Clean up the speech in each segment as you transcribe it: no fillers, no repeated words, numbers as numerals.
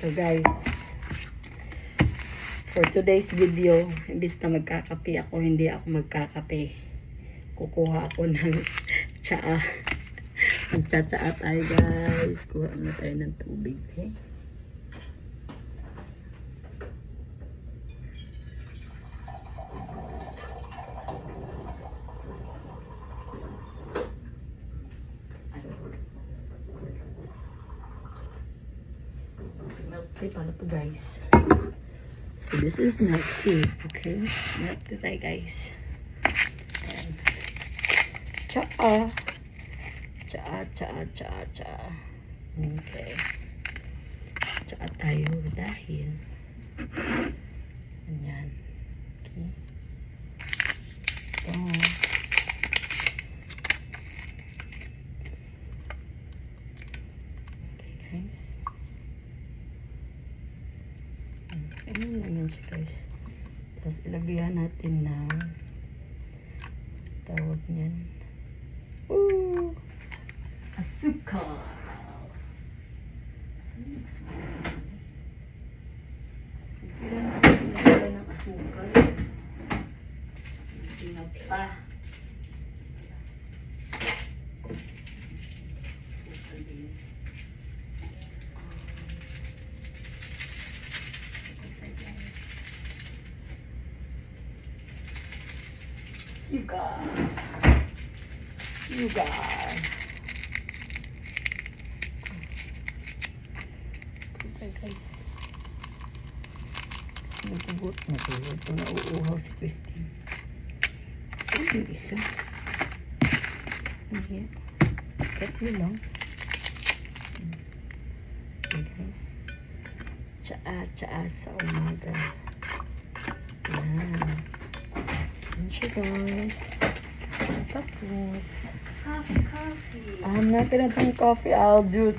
So guys, for today's video, imbis na magkakape ako, hindi ako magkakape. Kukuha ako ng tsaa. Magtsatsaa tayo guys. Kuha na tayo ng tubig. Okay? Milk tea pala po guys. So this is milk tea. Okay? Milk tea tayo guys. And tsaa. Tsaa. Okay. Tsaa tayo dahil ganyan. Okay. Ito. Okay guys. Ganyan lang yan siya guys. Tapos ilagyan natin ng tawag niyan. Asukal. Ilagyan ng asukal. Pinapa. Sugar. Nagugot. Ito na uuhaw si Christine. Saan yung isa? Ayan. Ito lang. Okay. Tsaa sa umaga. Ayan. Ayan siya guys. Tapos. Coffee. I'm not gonna drink coffee. I'll do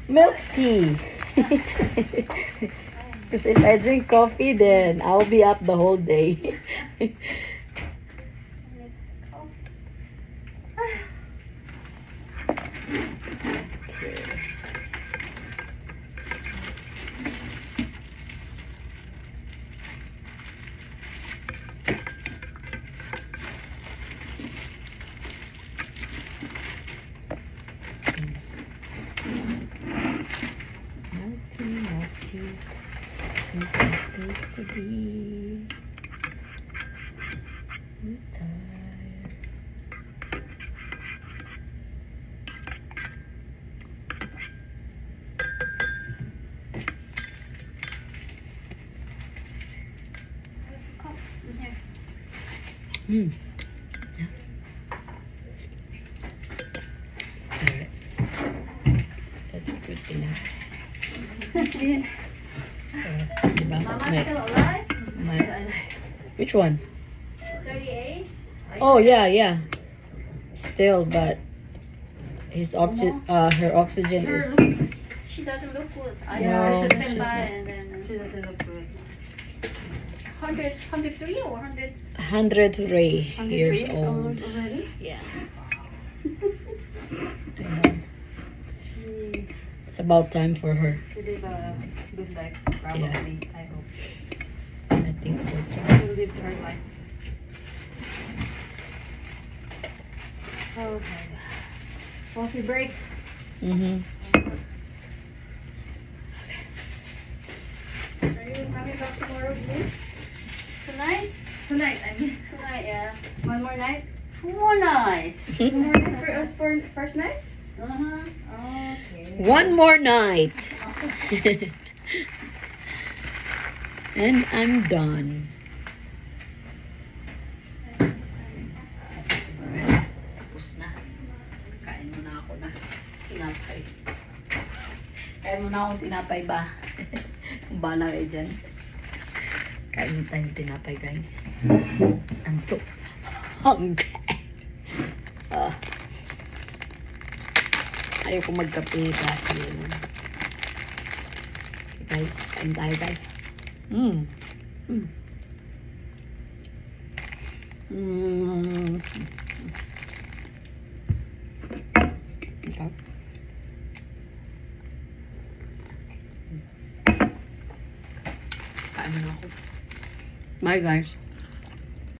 milk tea. Because if I drink coffee, then I'll be up the whole day. Yeah. Alright. That's good enough. Mama's still alive? Which one? 38? Oh yeah. Still, but his her oxygen is. She doesn't look good. No, I should stand she's by not. and then she doesn't look good. 103 or 100? 103 years old. Already? Yeah. It's about time for her. She live a good life, probably. Yeah. I hope. I think so too. She will live her life. Okay. Coffee break. Mm-hmm. Are you coming back tomorrow, please? Tonight? Tonight, I mean. Tonight, yeah. One more night? 2 more nights. 2 more nights for us for first night? Okay. One more night. And I'm done. Tapos na. Kain mo na ako na tinapay. Kain mo na akong tinapay ba? Kung bala kayo dyan. Kain tayong tinapay guys. I'm so hungry. Ayoko magkape dahil guys, kain tayo guys. Okay. Kain na ako. Bye guys.